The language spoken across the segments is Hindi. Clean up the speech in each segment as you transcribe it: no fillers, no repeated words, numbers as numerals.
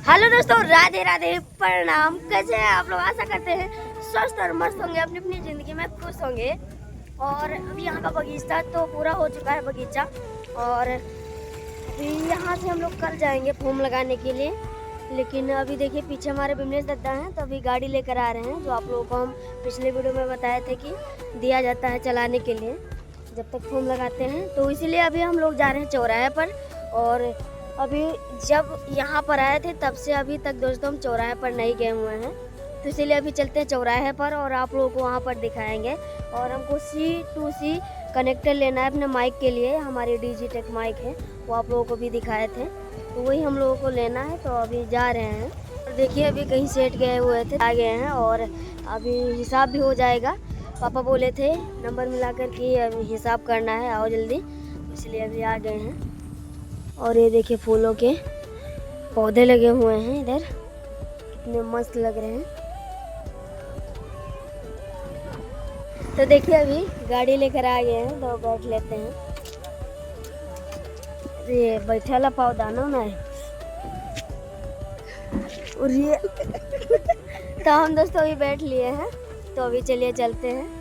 हेलो दोस्तों, राधे राधे, प्रणाम। कैसे हैं आप लोग? आशा करते हैं स्वस्थ और मस्त होंगे, अपनी अपनी ज़िंदगी में खुश होंगे। और अभी यहाँ का बगीचा तो पूरा हो चुका है बगीचा, और अभी यहाँ से हम लोग कल जाएंगे फूम लगाने के लिए। लेकिन अभी देखिए पीछे हमारे बिमलेश दद्दा हैं, तो अभी गाड़ी लेकर आ रहे हैं, जो आप लोगों को हम पिछले वीडियो में बताए थे कि दिया जाता है चलाने के लिए जब तक फूम लगाते हैं। तो इसीलिए अभी हम लोग जा रहे हैं चौराहे पर। और अभी जब यहाँ पर आए थे तब से अभी तक दोस्तों हम चौराहे पर नहीं गए हुए हैं, तो इसीलिए अभी चलते हैं चौराहे पर और आप लोगों को वहाँ पर दिखाएंगे। और हमको C2C कनेक्टर लेना है अपने माइक के लिए, हमारी डिजिटेक माइक है, वो आप लोगों को भी दिखाए थे, तो वही हम लोगों को लेना है। तो अभी जा रहे हैं और देखिए अभी कहीं सेट गए हुए थे, आ गए हैं और अभी हिसाब भी हो जाएगा। पापा बोले थे नंबर मिलाकर कि अभी हिसाब करना है, आओ जल्दी, इसलिए अभी आ गए हैं। और ये देखिए फूलों के पौधे लगे हुए हैं इधर, कितने मस्त लग रहे हैं। तो देखिए अभी गाड़ी लेकर आ गए हैं, तो बैठ लेते हैं। ये बैठे वाला पौधा ना है और ये तो हम दोस्तों अभी बैठ लिए हैं, तो अभी चलिए चलते हैं।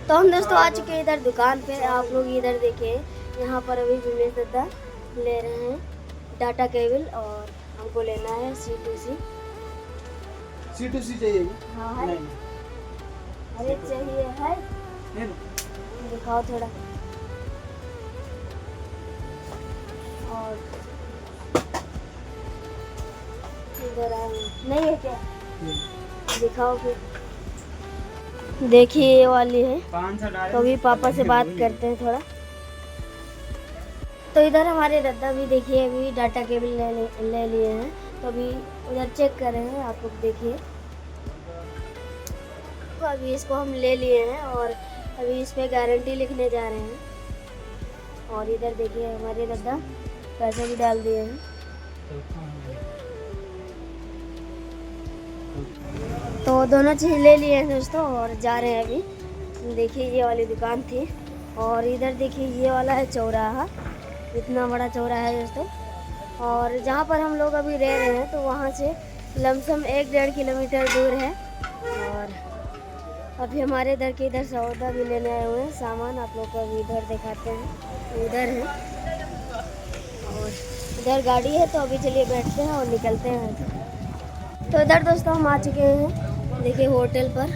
तो हम दोस्तों आ चुके हैं इधर दुकान पे। आप लोग इधर देखिए, यहाँ पर अभी बिमलेश दद्दा ले रहे हैं डाटा केबल, और हमको लेना है C2C चाहिए। हाँ है, अरे चाहिए है, दिखाओ थोड़ा। और इधर नहीं है क्या, दिखाओ फिर। देखिए ये वाली है, तो अभी पापा से बात करते हैं थोड़ा। तो इधर हमारे दादा भी देखिए अभी डाटा केबल ले लिए हैं, तो अभी उधर चेक कर रहे हैं, आप लोग देखिए। तो अभी इसको हम ले लिए हैं और अभी इस पे गारंटी लिखने जा रहे हैं। और इधर देखिए हमारे दादा पैसे भी डाल दिए हैं। तो दोनों चीज़ ले लिए हैं दोस्तों और जा रहे हैं अभी। देखिए ये वाली दुकान थी, और इधर देखिए ये वाला है चौराहा, इतना बड़ा चौराहा है दोस्तों। और जहाँ पर हम लोग अभी रह रहे हैं तो वहाँ से लमसम 1-1.5 किलोमीटर दूर है। और अभी हमारे इधर के इधर सौदा भी लेने आए हुए हैं, सामान आप लोग को अभी इधर दिखाते हैं, इधर है और इधर गाड़ी है। तो अभी चलिए बैठते हैं और निकलते हैं। तो इधर दोस्तों हम आ चुके हैं देखिए होटल पर।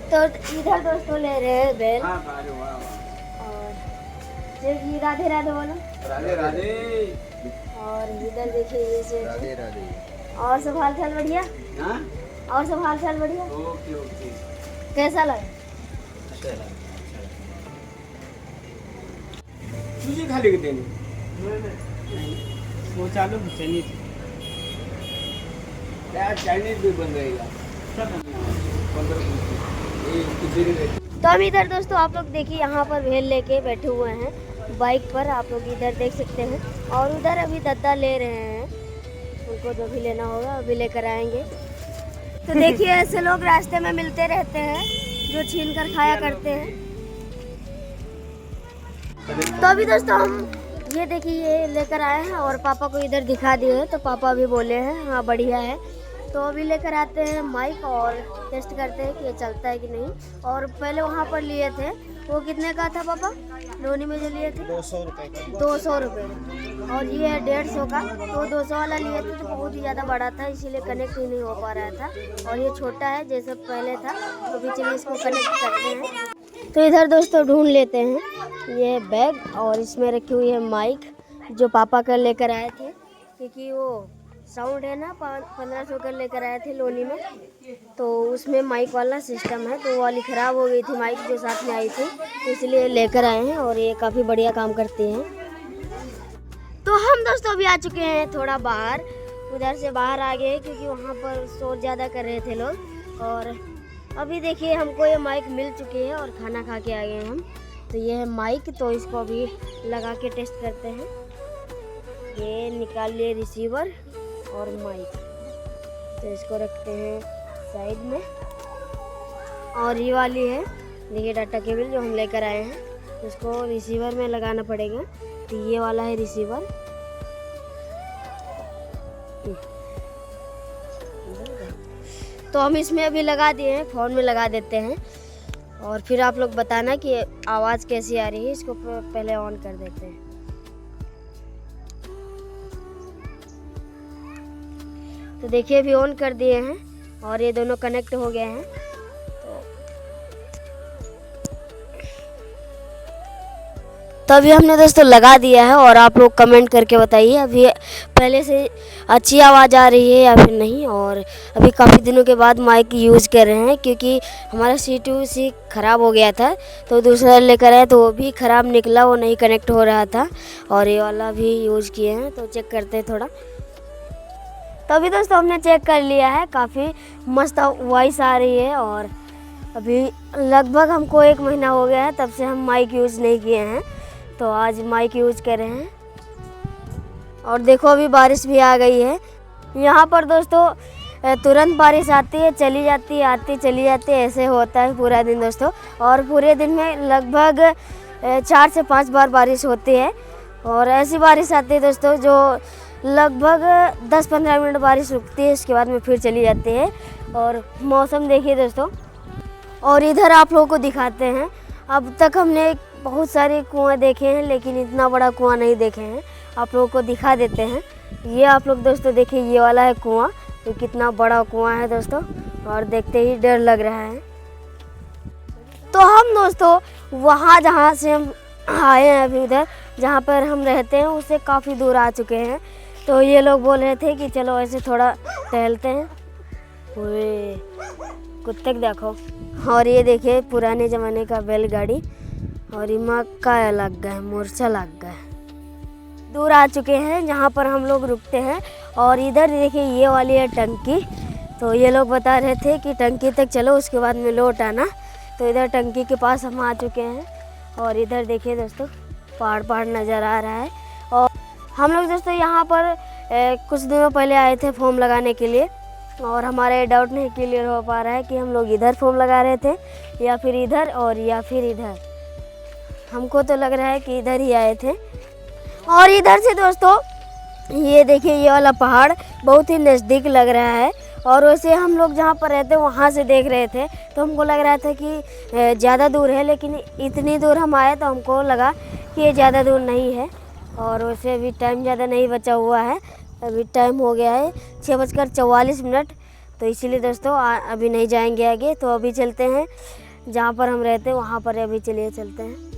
तो इधर दोस्तों ले रहे हैं बेल, और देखिए राधे राधे बोलो, राधे राधे। और इधर देखिए ये से राधे राधे। और सब हाल चाल बढ़िया, और सब हाल चाल बढ़िया। Okay okay. कैसा लगा? तुझे खाली के देनी वो चालू चाइनीज, यार चाइनीज भी बन रहेगा। तो हम इधर दोस्तों आप लोग देखिए यहाँ पर भेल लेके बैठे हुए हैं बाइक पर, आप लोग इधर देख सकते हैं। और उधर अभी दद्दा ले रहे हैं, उनको जो भी लेना होगा अभी लेकर आएंगे। तो देखिए ऐसे लोग रास्ते में मिलते रहते हैं जो छीन कर खाया करते हैं। तो अभी दोस्तों हम ये देखिए ये लेकर आए हैं और पापा को इधर दिखा दिए हैं, तो पापा भी बोले हैं हाँ बढ़िया है। तो अभी लेकर आते हैं माइक और टेस्ट करते हैं कि ये चलता है कि नहीं। और पहले वहाँ पर लिए थे, वो कितने का था पापा? लोनी में जो लिए थे 200 रुपए का। 200 रुपये, और ये है 150 का। तो 200 वाला लिए थे तो बहुत ही ज़्यादा बड़ा था, इसीलिए कनेक्ट ही नहीं हो पा रहा था। और ये छोटा है जैसे पहले था, तो भी चलिए इसको कनेक्ट करते हैं। तो इधर दोस्तों ढूंढ लेते हैं ये बैग, और इसमें रखी हुई है माइक जो पापा कल लेकर आए थे, क्योंकि वो साउंड है ना 1500 का लेकर आए थे लोनी में, तो उसमें माइक वाला सिस्टम है। तो वो वाली ख़राब हो गई थी माइक जो साथ में आई थी, तो इसलिए लेकर आए हैं और ये काफ़ी बढ़िया काम करती हैं। तो हम दोस्तों अभी आ चुके हैं थोड़ा बाहर, उधर से बाहर आ गए क्योंकि वहाँ पर शोर ज़्यादा कर रहे थे लोग। और अभी देखिए हमको ये माइक मिल चुकी है और खाना खा के आ गए हम। तो ये है माइक, तो इसको अभी लगा के टेस्ट करते हैं। ये निकाल लिए रिसीवर और माइक, तो इसको रखते हैं साइड में। और ये वाली है देखिए डाटा केबल जो हम लेकर आए हैं, इसको रिसीवर में लगाना पड़ेगा। तो ये वाला है रिसीवर। तो हम इसमें अभी लगा दिए हैं, फ़ोन में लगा देते हैं और फिर आप लोग बताना कि आवाज़ कैसी आ रही है। इसको पहले ऑन कर देते हैं। तो देखिए अभी ऑन कर दिए हैं और ये दोनों कनेक्ट हो गए हैं। तो अभी हमने दोस्तों लगा दिया है और आप लोग कमेंट करके बताइए अभी पहले से अच्छी आवाज़ आ रही है या फिर नहीं। और अभी काफ़ी दिनों के बाद माइक यूज़ कर रहे हैं क्योंकि हमारा C2C ख़राब हो गया था, तो दूसरा लेकर आए तो वो भी ख़राब निकला, वो नहीं कनेक्ट हो रहा था। और ये वाला भी यूज़ किए हैं, तो चेक करते हैं थोड़ा। तो अभी दोस्तों हमने चेक कर लिया है, काफ़ी मस्त वॉइस आ रही है। और अभी लगभग हमको 1 महीना हो गया है तब से हम माइक यूज़ नहीं किए हैं, तो आज माइक यूज़ कर रहे हैं। और देखो अभी बारिश भी आ गई है यहाँ पर दोस्तों। तुरंत बारिश आती है चली जाती है, आती चली जाती है, ऐसे होता है पूरा दिन दोस्तों। और पूरे दिन में लगभग 4 से 5 बार बारिश होती है। और ऐसी बारिश आती है दोस्तों जो लगभग 10-15 मिनट बारिश रुकती है, उसके बाद में फिर चली जाती है। और मौसम देखिए दोस्तों। और इधर आप लोगों को दिखाते हैं, अब तक हमने बहुत सारे कुआं देखे हैं लेकिन इतना बड़ा कुआं नहीं देखे हैं। आप लोगों को दिखा देते हैं। ये आप लोग दोस्तों देखिए, ये वाला है कुआं, ये कितना बड़ा कुआं है दोस्तों, और देखते ही डर लग रहा है। तो हम दोस्तों वहाँ जहाँ से हम आए हैं अभी उधर जहाँ पर हम रहते हैं उससे काफ़ी दूर आ चुके हैं। तो ये लोग बोल रहे थे कि चलो ऐसे थोड़ा टहलते हैं। ओए कुत्ते देखो। और ये देखिए पुराने ज़माने का बैलगाड़ी, और ये मक्का लग गए, मूर्छा लग गए। दूर आ चुके हैं जहाँ पर हम लोग रुकते हैं। और इधर देखिए ये वाली है टंकी। तो ये लोग बता रहे थे कि टंकी तक चलो उसके बाद में लौट आना। तो इधर टंकी के पास हम आ चुके हैं। और इधर देखिए दोस्तों पहाड़ नज़र आ रहा है। और हम लोग दोस्तों यहाँ पर कुछ दिनों पहले आए थे फॉर्म लगाने के लिए, और हमारा ये डाउट नहीं क्लियर हो पा रहा है कि हम लोग इधर फॉर्म लगा रहे थे या फिर इधर, और या फिर इधर। हमको तो लग रहा है कि इधर ही आए थे। और इधर से दोस्तों ये देखिए ये वाला पहाड़ बहुत ही नज़दीक लग रहा है। और वैसे हम लोग जहाँ पर रहते हैं वहाँ से देख रहे थे तो हमको लग रहा था कि ज़्यादा दूर है, लेकिन इतनी दूर हम आए तो हमको लगा कि ये ज़्यादा दूर नहीं है। और वैसे अभी टाइम ज़्यादा नहीं बचा हुआ है, अभी टाइम हो गया है 6:44। तो इसीलिए दोस्तों अभी नहीं जाएंगे आगे। तो अभी चलते हैं जहाँ पर हम रहते हैं वहाँ पर, अभी चलिए चलते हैं।